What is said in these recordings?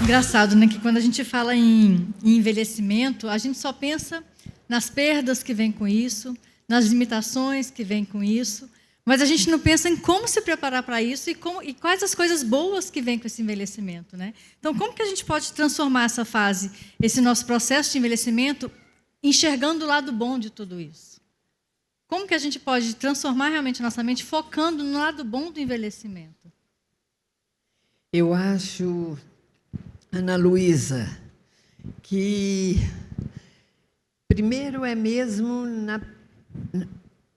Engraçado, né? Que quando a gente fala em envelhecimento, a gente só pensa nas perdas que vêm com isso, nas limitações que vêm com isso, mas a gente não pensa em como se preparar para isso e quais as coisas boas que vêm com esse envelhecimento, né? Então, como que a gente pode transformar essa fase, esse nosso processo de envelhecimento, enxergando o lado bom de tudo isso? Como que a gente pode transformar realmente a nossa mente focando no lado bom do envelhecimento? Eu acho, Ana Luísa, que primeiro é mesmo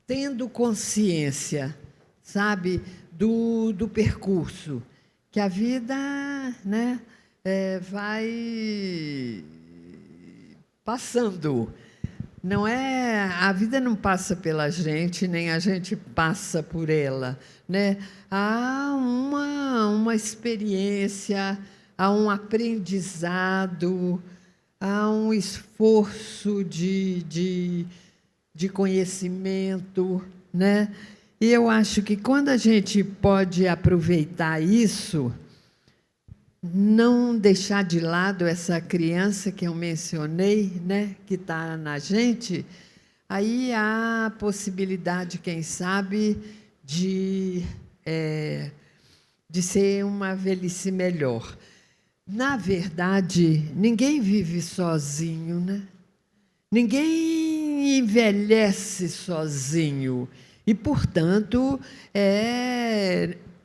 tendo consciência, sabe, do percurso, que a vida, né, vai passando. Não é, a vida não passa pela gente, nem a gente passa por ela, né? Há uma experiência, há um aprendizado, há um esforço de conhecimento, né? E eu acho que quando a gente pode aproveitar isso, não deixar de lado essa criança que eu mencionei, né, que está na gente, aí há a possibilidade, quem sabe, de ser uma velhice melhor. Na verdade, ninguém vive sozinho, né? Ninguém envelhece sozinho. E, portanto,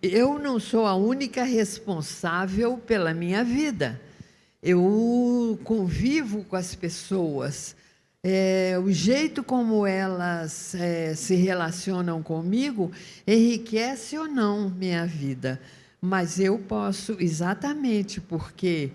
eu não sou a única responsável pela minha vida. Eu convivo com as pessoas. O jeito como elas se relacionam comigo enriquece ou não minha vida. Mas eu posso, exatamente porque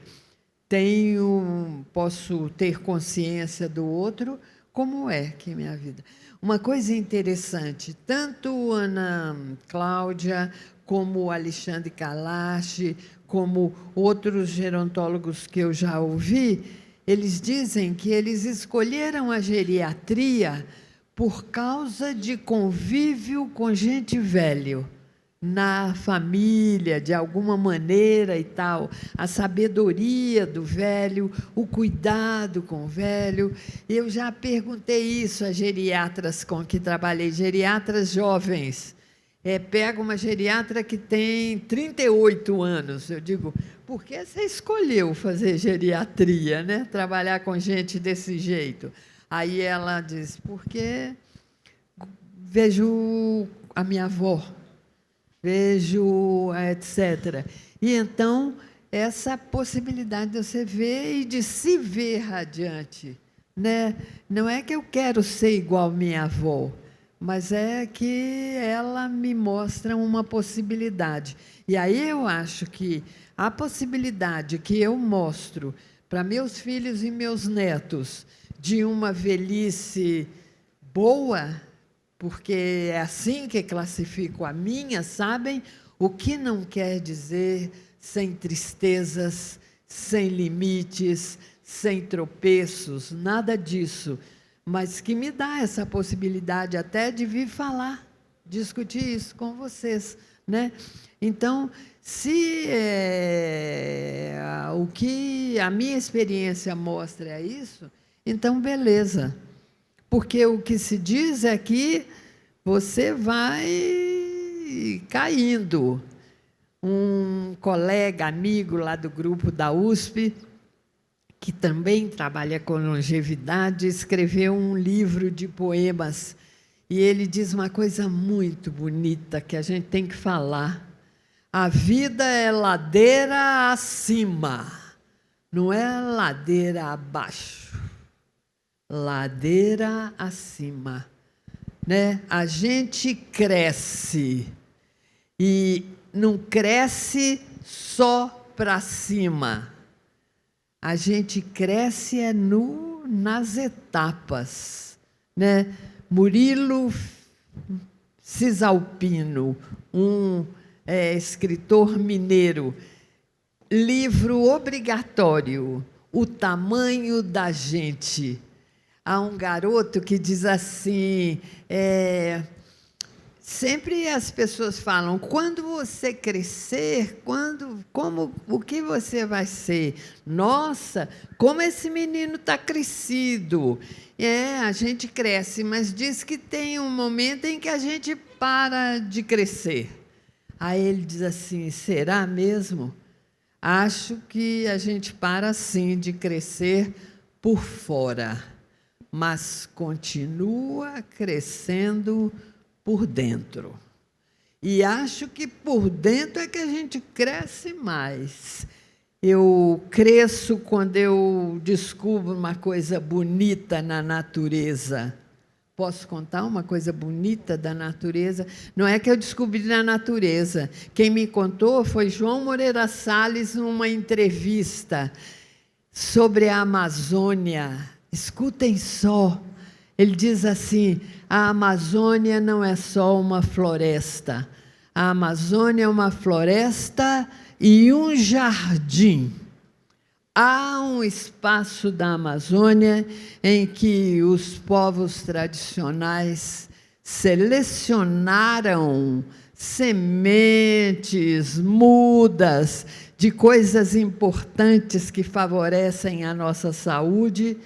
posso ter consciência do outro, como é que é minha vida. Uma coisa interessante, tanto Ana Cláudia, como Alexandre Kalash, como outros gerontólogos que eu já ouvi, eles dizem que eles escolheram a geriatria por causa de convívio com gente velha na família, de alguma maneira e tal, a sabedoria do velho, o cuidado com o velho. Eu já perguntei isso a geriatras com que trabalhei, geriatras jovens. Pega uma geriatra que tem 38 anos. Eu digo, por que você escolheu fazer geriatria, né? Trabalhar com gente desse jeito? Aí ela diz, porque vejo a minha avó, vejo, etc. E então, essa possibilidade de você ver e de se ver radiante, né? Não é que eu quero ser igual minha avó, mas é que ela me mostra uma possibilidade. E aí eu acho que a possibilidade que eu mostro para meus filhos e meus netos de uma velhice boa, porque é assim que classifico a minha, sabem? O que não quer dizer sem tristezas, sem limites, sem tropeços, nada disso, mas que me dá essa possibilidade até de vir falar, discutir isso com vocês, né? Então, se o que a minha experiência mostra é isso, então beleza. Porque o que se diz é que você vai caindo. Um colega, amigo lá do grupo da USP, que também trabalha com longevidade, escreveu um livro de poemas. E ele diz uma coisa muito bonita que a gente tem que falar. A vida é ladeira acima, não é ladeira abaixo. Ladeira acima, né? A gente cresce e não cresce só para cima. A gente cresce nas etapas, né? Murilo Cisalpino, um escritor mineiro, livro obrigatório, O Tamanho da Gente. Há um garoto que diz assim, Sempre as pessoas falam, quando você crescer, o que você vai ser? Nossa, como esse menino está crescido. A gente cresce, mas diz que tem um momento em que a gente para de crescer. Aí ele diz assim, será mesmo? Acho que a gente para, sim, de crescer por fora, mas continua crescendo por dentro. E acho que por dentro é que a gente cresce mais. Eu cresço quando eu descubro uma coisa bonita na natureza. Posso contar uma coisa bonita da natureza? Não é que eu descobri na natureza. Quem me contou foi João Moreira Salles, numa entrevista sobre a Amazônia. Escutem só. Ele diz assim, a Amazônia não é só uma floresta. A Amazônia é uma floresta e um jardim. Há um espaço da Amazônia em que os povos tradicionais selecionaram sementes, mudas de coisas importantes que favorecem a nossa saúde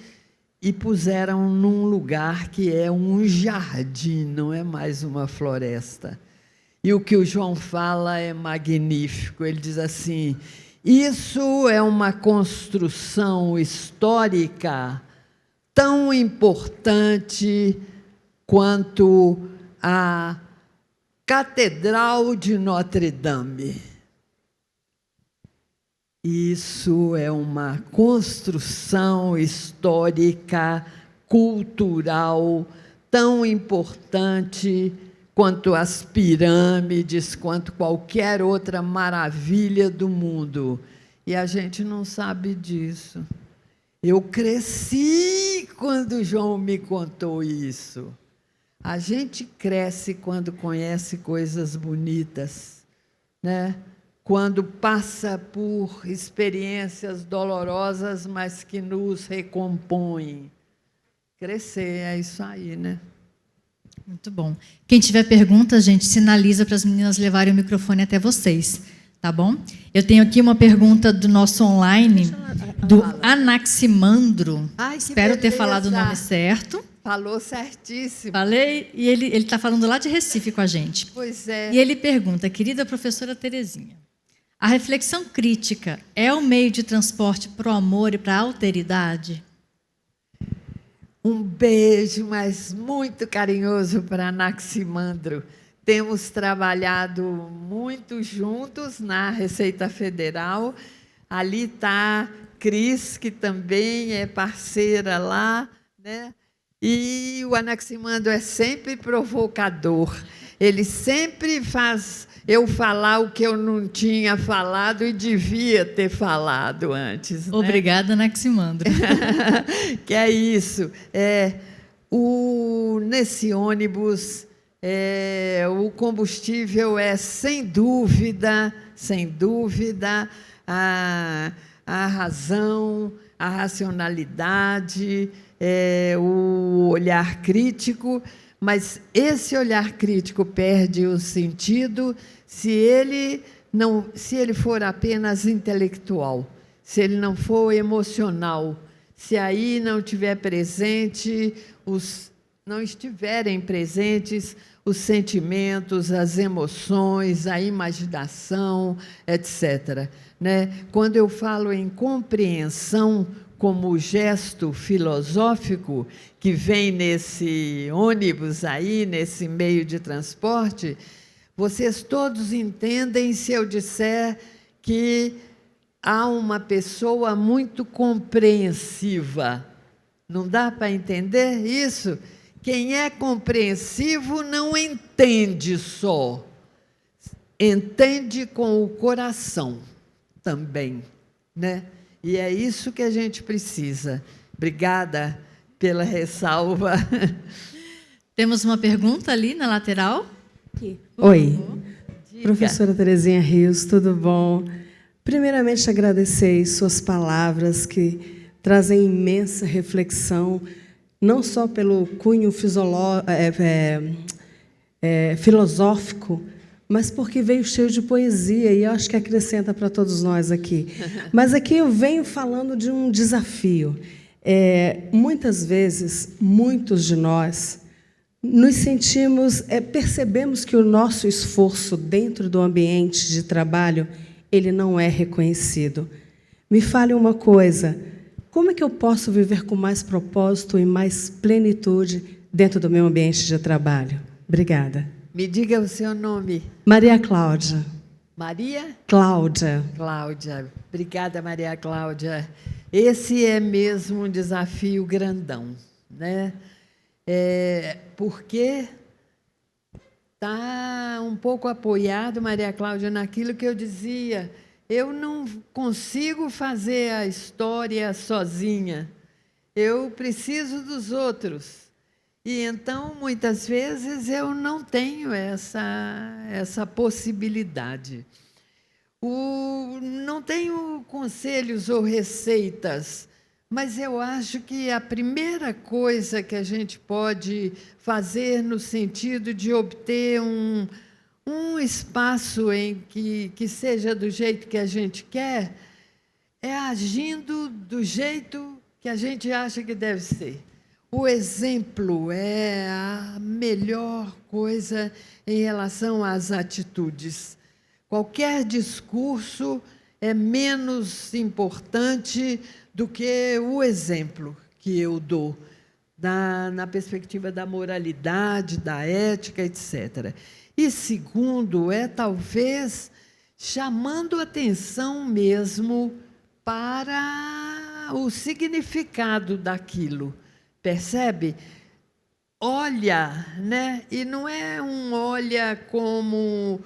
e puseram num lugar que é um jardim, não é mais uma floresta. E o que o João fala é magnífico. Ele diz assim, isso é uma construção histórica tão importante quanto a Catedral de Notre Dame. Isso é uma construção histórica, cultural, tão importante quanto as pirâmides, quanto qualquer outra maravilha do mundo. E a gente não sabe disso. Eu cresci quando João me contou isso. A gente cresce quando conhece coisas bonitas, né? Quando passa por experiências dolorosas, mas que nos recompõem. Crescer é isso aí, né? Muito bom. Quem tiver perguntas, gente, sinaliza para as meninas levarem o microfone até vocês, tá bom? Eu tenho aqui uma pergunta do nosso online, do Anaximandro. Ai, espero ter beleza. falado o nome certo. Falou certíssimo. Falei, e ele está falando lá de Recife com a gente. Pois é. E ele pergunta, querida professora Terezinha, a reflexão crítica é o meio de transporte para o amor e para a alteridade? Um beijo, mas muito carinhoso para Anaximandro. Temos trabalhado muito juntos na Receita Federal. Ali está Cris, que também é parceira lá, né? E o Anaximandro é sempre provocador. Ele sempre faz eu falar o que eu não tinha falado e devia ter falado antes. Né? Obrigada, Anaximandro. Que é isso. Nesse ônibus, o combustível é, sem dúvida, a razão, a racionalidade, o olhar crítico, mas esse olhar crítico perde o sentido se ele for apenas intelectual, se ele não for emocional, se aí não estiverem presentes os sentimentos, as emoções, a imaginação, etc. Né? Quando eu falo em compreensão como gesto filosófico que vem nesse ônibus aí, nesse meio de transporte, vocês todos entendem se eu disser que há uma pessoa muito compreensiva. Não dá para entender isso? Quem é compreensivo não entende só, entende com o coração também, né? E é isso que a gente precisa. Obrigada pela ressalva. Temos uma pergunta ali na lateral. Aqui. Oi, professora Terezinha Rios, tudo bom? Primeiramente, agradecer suas palavras que trazem imensa reflexão, não só pelo cunho filosófico, mas porque veio cheio de poesia, e eu acho que acrescenta para todos nós aqui. Mas aqui eu venho falando de um desafio. Muitas vezes, muitos de nós nos sentimos, percebemos que o nosso esforço dentro do ambiente de trabalho, ele não é reconhecido. Me fale uma coisa, como é que eu posso viver com mais propósito e mais plenitude dentro do meu ambiente de trabalho? Obrigada. Me diga o seu nome. Maria Cláudia. Maria? Cláudia. Cláudia. Obrigada, Maria Cláudia. Esse é mesmo um desafio grandão, né? Porque está um pouco apoiado, Maria Cláudia, naquilo que eu dizia. Eu não consigo fazer a história sozinha. Eu preciso dos outros. E, então, muitas vezes, eu não tenho essa possibilidade. Não tenho conselhos ou receitas, mas eu acho que a primeira coisa que a gente pode fazer no sentido de obter um espaço em que seja do jeito que a gente quer, é agindo do jeito que a gente acha que deve ser. O exemplo é a melhor coisa em relação às atitudes. Qualquer discurso é menos importante do que o exemplo que eu dou, na perspectiva da moralidade, da ética, etc. E segundo, talvez chamando atenção mesmo para o significado daquilo. Percebe? Olha, né? E não é um olha como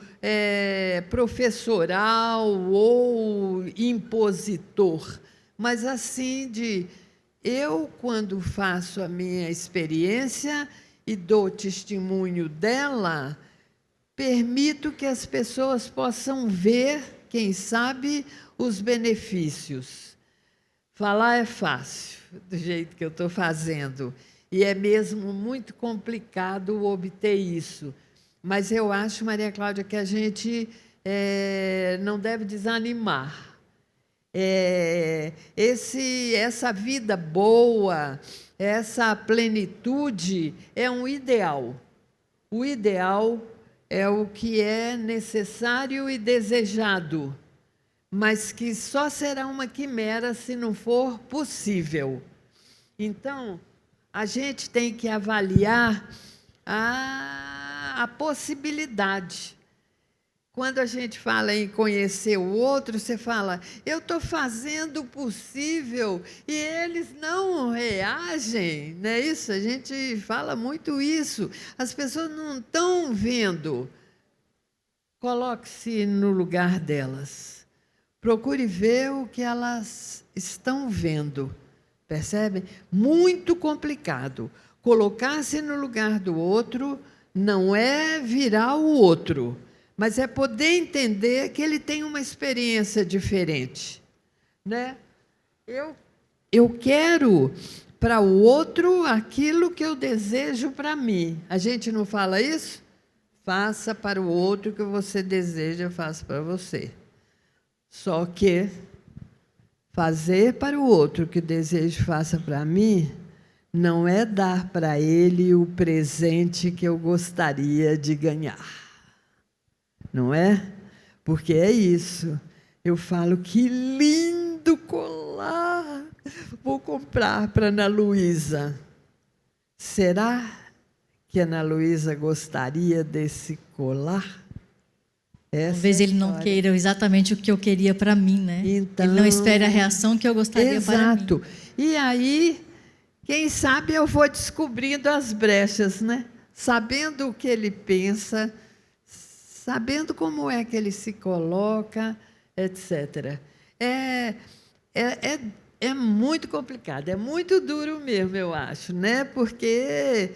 professoral ou impositor, mas assim eu, quando faço a minha experiência e dou testemunho dela, permito que as pessoas possam ver, quem sabe, os benefícios. Falar é fácil, do jeito que eu estou fazendo, e é mesmo muito complicado obter isso. Mas eu acho, Maria Cláudia, que a gente não deve desanimar. Essa vida boa, essa plenitude é um ideal. O ideal é o que é necessário e desejado, mas que só será uma quimera se não for possível. Então, a gente tem que avaliar a possibilidade. Quando a gente fala em conhecer o outro, você fala, eu estou fazendo o possível e eles não reagem, não é isso? A gente fala muito isso. As pessoas não estão vendo. Coloque-se no lugar delas. Procure ver o que elas estão vendo. Percebe? Muito complicado. Colocar-se no lugar do outro não é virar o outro, mas é poder entender que ele tem uma experiência diferente, né? Eu quero para o outro aquilo que eu desejo para mim. A gente não fala isso? Faça para o outro o que você deseja, faça para você. Só que fazer para o outro o que desejo, faça para mim, não é dar para ele o presente que eu gostaria de ganhar. Não é? Porque é isso. Eu falo, que lindo colar! Vou comprar para Ana Luísa. Será que a Ana Luísa gostaria desse colar? Talvez ele não queira exatamente o que eu queria para mim, né? Então, ele não espere a reação que eu gostaria para mim. Exato. E aí, quem sabe eu vou descobrindo as brechas, né? Sabendo o que ele pensa, sabendo como é que ele se coloca, etc. É muito complicado, é muito duro mesmo, eu acho, né? Porque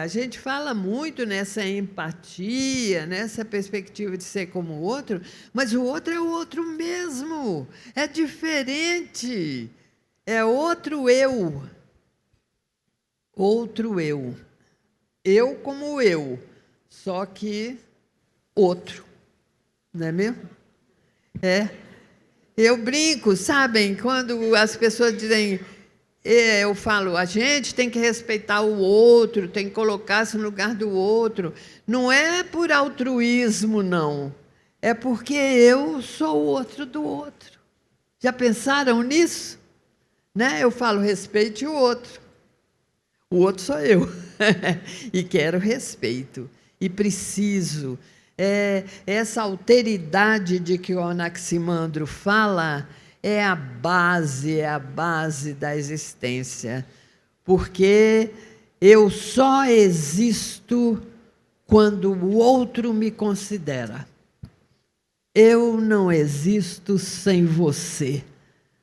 a gente fala muito nessa empatia, nessa perspectiva de ser como o outro, mas o outro é o outro mesmo, é diferente, é outro eu. Outro eu. eu como eu, só que outro, não é mesmo? Eu brinco, sabem, quando as pessoas dizem, eu falo, a gente tem que respeitar o outro, tem que colocar-se no lugar do outro. Não é por altruísmo, não. É porque eu sou o outro do outro. Já pensaram nisso? Né? Eu falo, respeite o outro. O outro sou eu. E quero respeito. E preciso. Essa alteridade de que o Anaximandro fala é a base da existência. Porque eu só existo quando o outro me considera. Eu não existo sem você.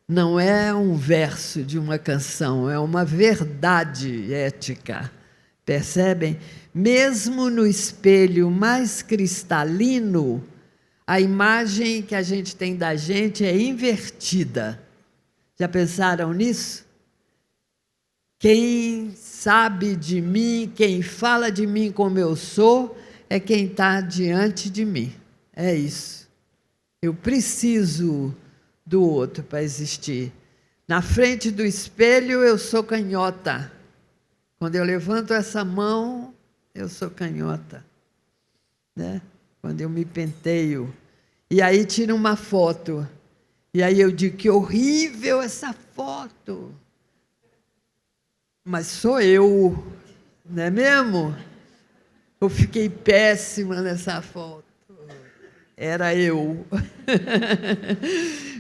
Não é um verso de uma canção, é uma verdade ética. Percebem? Mesmo no espelho mais cristalino, a imagem que a gente tem da gente é invertida. Já pensaram nisso? Quem sabe de mim, quem fala de mim como eu sou, é quem está diante de mim. É isso. Eu preciso do outro para existir. Na frente do espelho, eu sou canhota. Quando eu levanto essa mão, eu sou canhota. Né? Quando eu me penteio. E aí tiro uma foto. E aí eu digo, que horrível essa foto. Mas sou eu, não é mesmo? Eu fiquei péssima nessa foto. Era eu.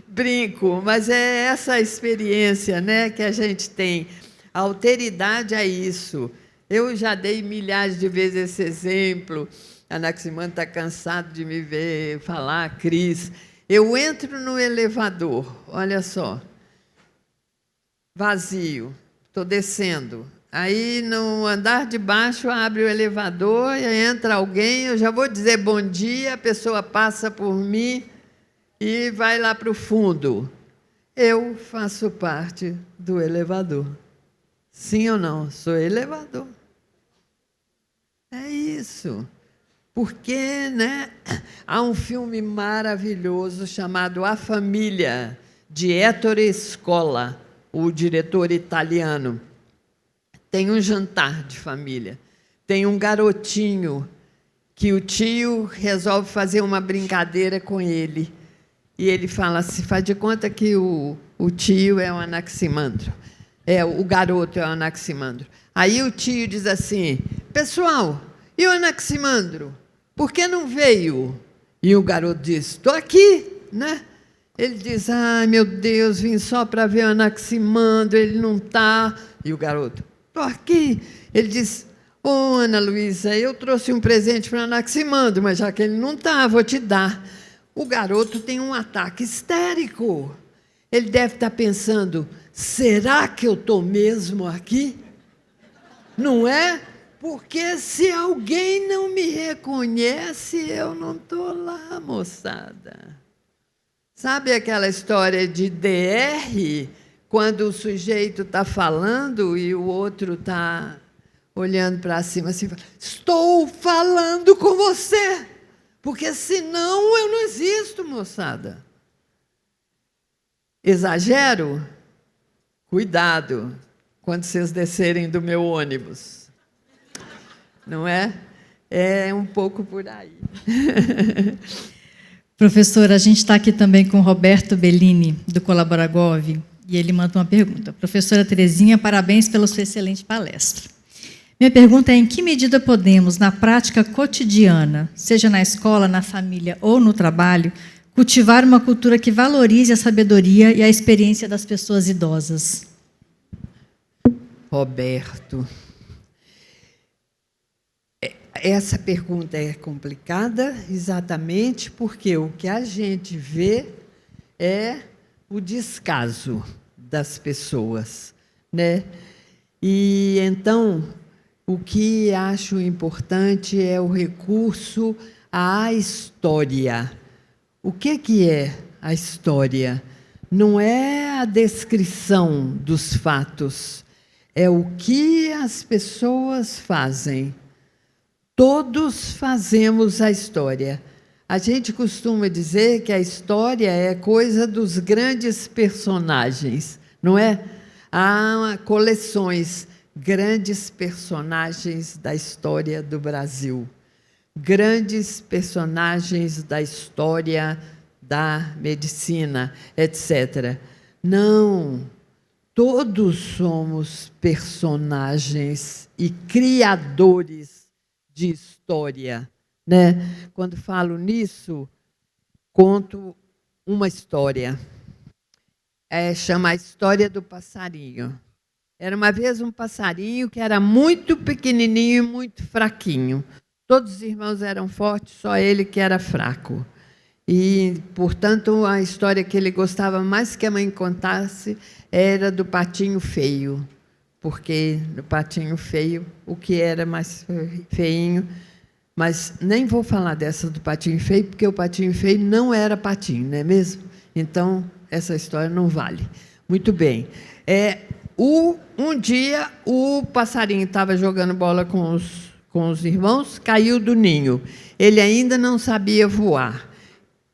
Brinco, mas é essa experiência, né, que a gente tem. A alteridade é isso. Eu já dei milhares de vezes esse exemplo. A Anaximandro está cansado de me ver falar, Cris. Eu entro no elevador, olha só, vazio, estou descendo. Aí, no andar de baixo, abre o elevador e entra alguém, eu já vou dizer bom dia, a pessoa passa por mim e vai lá para o fundo. Eu faço parte do elevador. Sim ou não? Sou elevador. É isso. Porque, né, há um filme maravilhoso chamado A Família, de Ettore Scola, o diretor italiano. Tem um jantar de família. Tem um garotinho que o tio resolve fazer uma brincadeira com ele. E ele fala assim, faz de conta que o tio é o Anaximandro. O garoto é o Anaximandro. Aí o tio diz assim, pessoal, e o Anaximandro? Por que não veio? E o garoto diz, estou aqui, né? Ele diz, ai, meu Deus, vim só para ver o Anaximandro, ele não está. E o garoto, estou aqui. Ele diz, ô, Ana Luísa, eu trouxe um presente para o Anaximandro, mas já que ele não está, vou te dar. O garoto tem um ataque histérico. Ele deve estar pensando, será que eu estou mesmo aqui? Não é? Porque se alguém não me reconhece, eu não estou lá, moçada. Sabe aquela história de DR, quando o sujeito está falando e o outro está olhando para cima assim, estou falando com você, porque senão eu não existo, moçada. Exagero? Cuidado quando vocês descerem do meu ônibus. Não é? É um pouco por aí. Professora, a gente está aqui também com o Roberto Bellini, do Colaboragov, e ele manda uma pergunta. Professora Terezinha, parabéns pela sua excelente palestra. Minha pergunta é, em que medida podemos, na prática cotidiana, seja na escola, na família ou no trabalho, cultivar uma cultura que valorize a sabedoria e a experiência das pessoas idosas? Roberto, essa pergunta é complicada exatamente porque o que a gente vê é o descaso das pessoas, né? E então o que acho importante é o recurso à história. O que é a história? Não é a descrição dos fatos, é o que as pessoas fazem Todos fazemos a história. A gente costuma dizer que a história é coisa dos grandes personagens, não é? Há coleções, grandes personagens da história do Brasil, grandes personagens da história da medicina, etc. Não, todos somos personagens e criadores de história, né? Quando falo nisso, conto uma história. Chama a história do passarinho. Era uma vez um passarinho que era muito pequenininho e muito fraquinho. Todos os irmãos eram fortes, só ele que era fraco. E, portanto, a história que ele gostava mais que a mãe contasse era do patinho feio, porque no patinho feio, o que era mais feinho, mas nem vou falar dessa do patinho feio, porque o patinho feio não era patinho, não é mesmo? Então, essa história não vale. Muito bem. Um dia, o passarinho estava jogando bola com os irmãos, caiu do ninho. Ele ainda não sabia voar.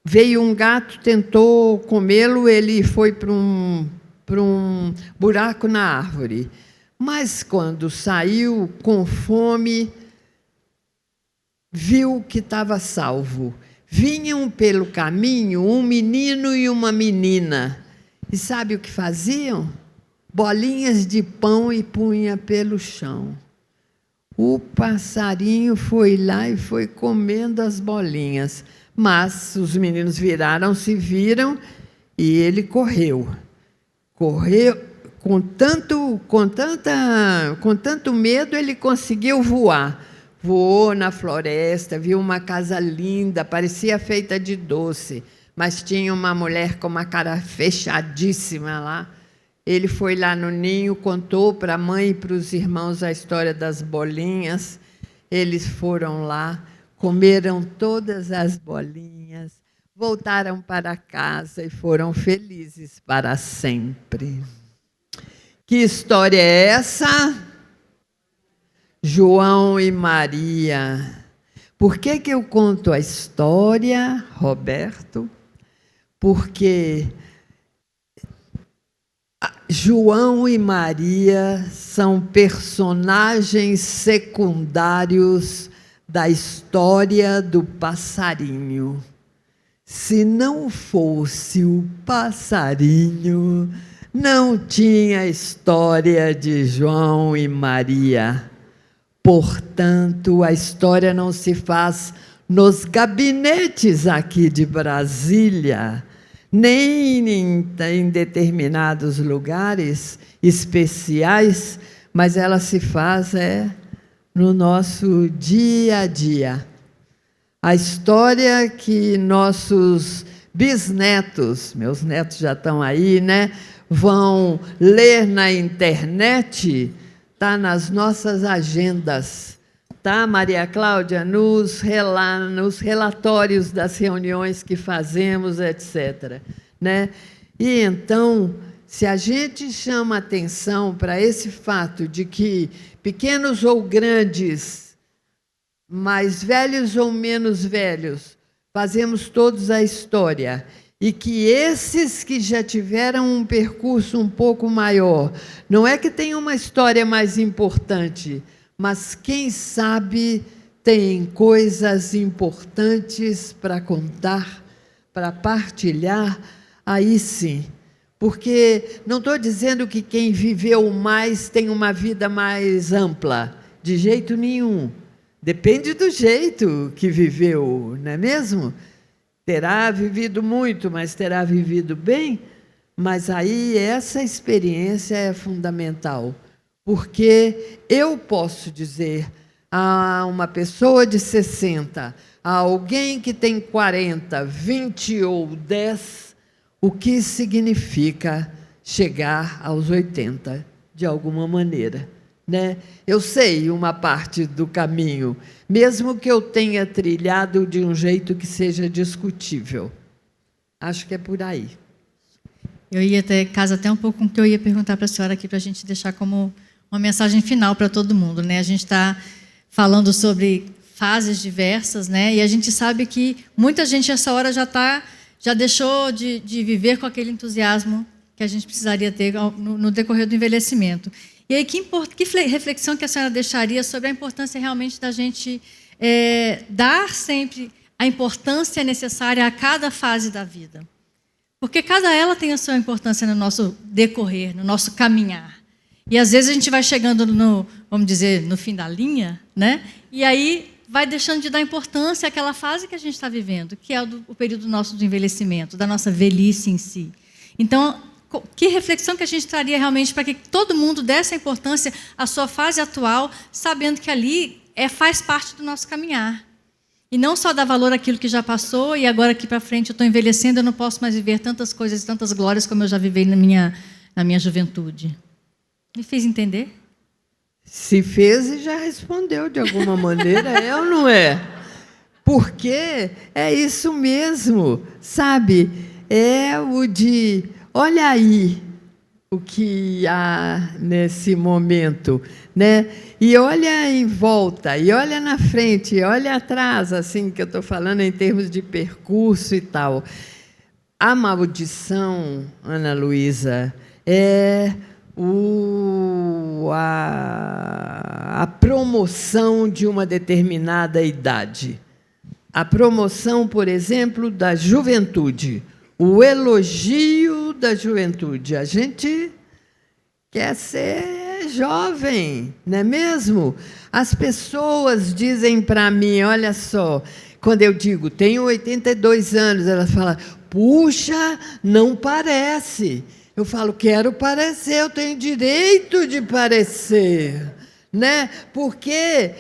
Veio um gato, tentou comê-lo, ele foi para um buraco na árvore. Mas, quando saiu com fome, viu que estava salvo. Vinham pelo caminho um menino e uma menina. E sabe o que faziam? Bolinhas de pão e punha pelo chão. O passarinho foi lá e foi comendo as bolinhas. Mas os meninos viraram-se, viram, e ele correu. Correu. Com tanto medo, ele conseguiu voar. Voou na floresta, viu uma casa linda, parecia feita de doce, mas tinha uma mulher com uma cara fechadíssima lá. Ele foi lá no ninho, contou para a mãe e para os irmãos a história das bolinhas. Eles foram lá, comeram todas as bolinhas, voltaram para casa e foram felizes para sempre. Que história é essa? João e Maria. Por que eu conto a história, Roberto? Porque João e Maria são personagens secundários da história do passarinho. Se não fosse o passarinho, não tinha história de João e Maria. Portanto, a história não se faz nos gabinetes aqui de Brasília, nem em determinados lugares especiais, mas ela se faz no nosso dia a dia. A história que nossos bisnetos, meus netos já estão aí, né, vão ler na internet, está nas nossas agendas, tá, Maria Cláudia? Nos relatórios das reuniões que fazemos, etc. Né? E, então, se a gente chama atenção para esse fato de que pequenos ou grandes, mais velhos ou menos velhos, fazemos todos a história, e que esses que já tiveram um percurso um pouco maior, não é que tenham uma história mais importante, mas, quem sabe, tem coisas importantes para contar, para partilhar, aí sim. Porque não estou dizendo que quem viveu mais tem uma vida mais ampla, de jeito nenhum. Depende do jeito que viveu, não é mesmo? Terá vivido muito, mas terá vivido bem, mas aí essa experiência é fundamental, porque eu posso dizer a uma pessoa de 60, a alguém que tem 40, 20 ou 10, o que significa chegar aos 80, de alguma maneira. Né? Eu sei uma parte do caminho, mesmo que eu tenha trilhado de um jeito que seja discutível. Acho que é por aí. Eu ia casa até um pouco com o que eu ia perguntar para a senhora aqui, para a gente deixar como uma mensagem final para todo mundo. Né? A gente está falando sobre fases diversas, né? E a gente sabe que muita gente nessa hora já deixou de viver com aquele entusiasmo que a gente precisaria ter no decorrer do envelhecimento. E aí, que reflexão que a senhora deixaria sobre a importância realmente da gente dar sempre a importância necessária a cada fase da vida? Porque cada ela tem a sua importância no nosso decorrer, no nosso caminhar. E às vezes a gente vai chegando vamos dizer, no fim da linha, né? E aí vai deixando de dar importância àquela fase que a gente está vivendo, que é o período nosso do envelhecimento, da nossa velhice em si. Então, que reflexão que a gente traria realmente para que todo mundo desse a importância à sua fase atual, sabendo que ali faz parte do nosso caminhar. E não só dar valor àquilo que já passou e agora aqui para frente eu estou envelhecendo, eu não posso mais viver tantas coisas, tantas glórias como eu já vivei na minha juventude. Me fez entender? Se fez e já respondeu de alguma maneira, é ou não é? Porque é isso mesmo, sabe? É o de, olha aí o que há nesse momento, né? E olha em volta, e olha na frente, e olha atrás, assim, que eu estou falando em termos de percurso e tal. A maldição, Ana Luísa, é a promoção de uma determinada idade. A promoção, por exemplo, da juventude. O elogio da juventude. A gente quer ser jovem, não é mesmo? As pessoas dizem para mim, olha só, quando eu digo, tenho 82 anos, elas falam, puxa, não parece. Eu falo, quero parecer, eu tenho direito de parecer, né? Porque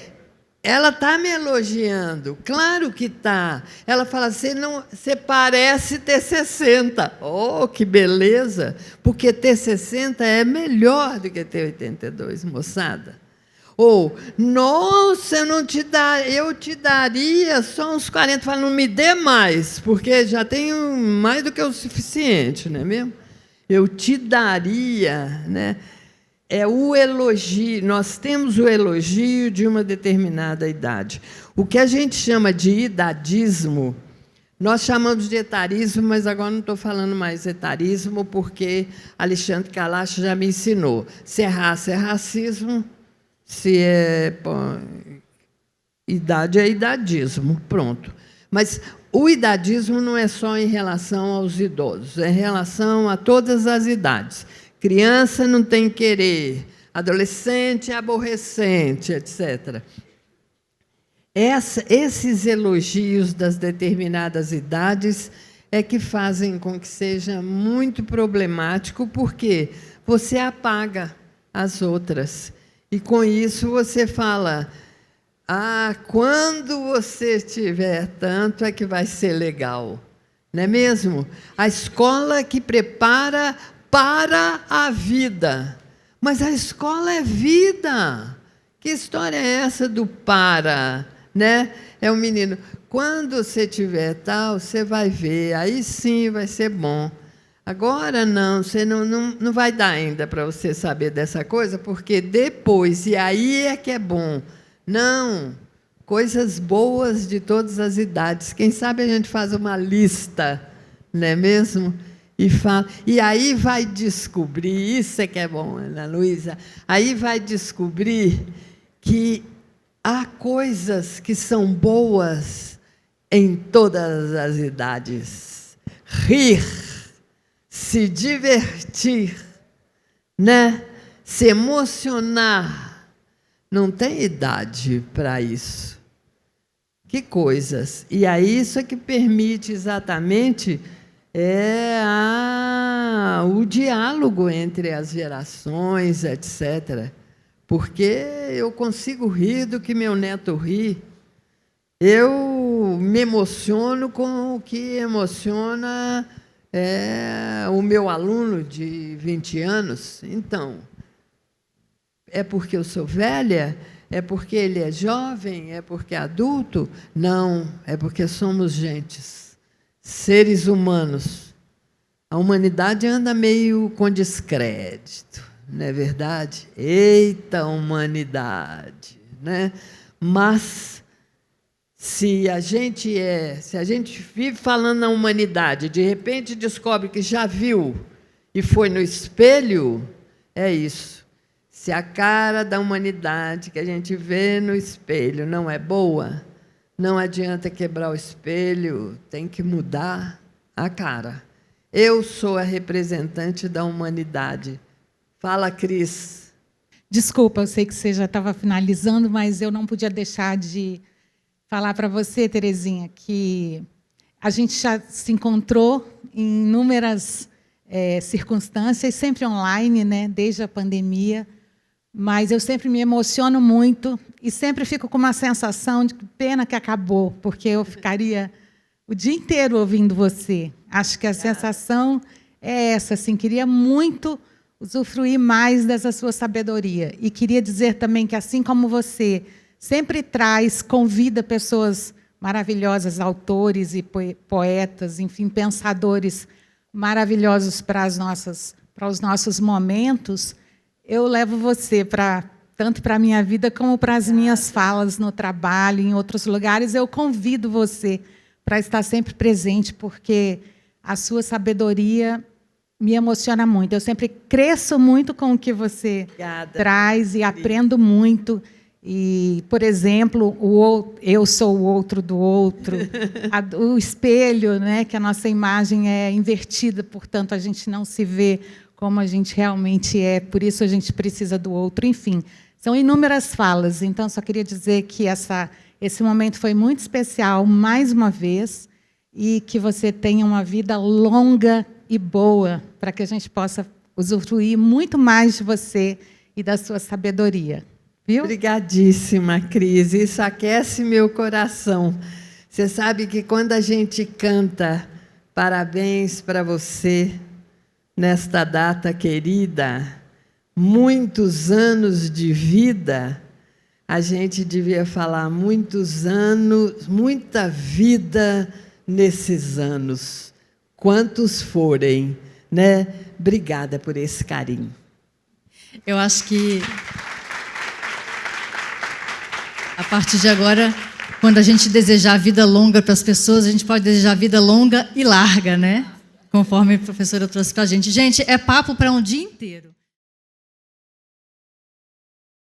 ela está me elogiando, claro que está. Ela fala, você parece ter 60. Oh, que beleza! Porque ter 60 é melhor do que ter 82, moçada. Ou, nossa, eu te daria só uns 40. Fala, não me dê mais, porque já tenho mais do que o suficiente, não é mesmo? Eu te daria, né? É o elogio, nós temos o elogio de uma determinada idade. O que a gente chama de idadismo, nós chamamos de etarismo, mas agora não estou falando mais etarismo, porque Alexandre Kalash já me ensinou. Se é raça, é racismo, se é idade, é idadismo, pronto. Mas o idadismo não é só em relação aos idosos, é em relação a todas as idades. Criança não tem querer, adolescente é aborrecente, etc. Esses elogios das determinadas idades é que fazem com que seja muito problemático, porque você apaga as outras. E, com isso, você fala, quando você tiver tanto é que vai ser legal. Não é mesmo? A escola que prepara para a vida. Mas a escola é vida. Que história é essa do para? Né? É um menino. Quando você tiver tal, você vai ver. Aí sim vai ser bom. Agora não, você não vai dar ainda para você saber dessa coisa, porque depois, e aí é que é bom. Não, coisas boas de todas as idades. Quem sabe a gente faz uma lista, não é mesmo? E aí vai descobrir, isso é que é bom, Ana Luísa, aí vai descobrir que há coisas que são boas em todas as idades. Rir, se divertir, né? Se emocionar, não tem idade para isso. Que coisas! E aí isso é que permite exatamente o diálogo entre as gerações, etc. Porque eu consigo rir do que meu neto ri. Eu me emociono com o que emociona o meu aluno de 20 anos. Então, é porque eu sou velha? É porque ele é jovem? É porque é adulto? Não, é porque somos gentes. Seres humanos. A humanidade anda meio com descrédito, não é verdade? Eita, humanidade, né? Mas Se a gente vive falando na humanidade, de repente descobre que já viu e foi no espelho, é isso. Se a cara da humanidade que a gente vê no espelho não é boa, não adianta quebrar o espelho, tem que mudar a cara. Eu sou a representante da humanidade. Fala, Cris. Desculpa, eu sei que você já estava finalizando, mas eu não podia deixar de falar para você, Terezinha, que a gente já se encontrou em inúmeras circunstâncias, sempre online, né, desde a pandemia, mas eu sempre me emociono muito e sempre fico com uma sensação de que pena que acabou, porque eu ficaria o dia inteiro ouvindo você. Acho que a sensação é essa, assim, queria muito usufruir mais dessa sua sabedoria. E queria dizer também que, assim como você sempre convida pessoas maravilhosas, autores e poetas, enfim, pensadores maravilhosos para os nossos momentos, eu levo você tanto para a minha vida como para as minhas falas no trabalho, em outros lugares. Eu convido você para estar sempre presente, porque a sua sabedoria me emociona muito. Eu sempre cresço muito com o que você traz e aprendo muito. E, por exemplo, eu sou o outro do outro, o espelho, né, que a nossa imagem é invertida, portanto, a gente não se vê como a gente realmente é, por isso a gente precisa do outro. Enfim, são inúmeras falas. Então, só queria dizer que esse momento foi muito especial, mais uma vez, e que você tenha uma vida longa e boa, para que a gente possa usufruir muito mais de você e da sua sabedoria. Viu? Obrigadíssima, Cris. Isso aquece meu coração. Você sabe que quando a gente canta parabéns para você, nesta data querida, muitos anos de vida, a gente devia falar muitos anos, muita vida nesses anos, quantos forem, né? Obrigada por esse carinho. Eu acho que, a partir de agora, quando a gente desejar vida longa para as pessoas, a gente pode desejar vida longa e larga, né? Conforme a professora trouxe para a gente. Gente, é papo para um dia inteiro.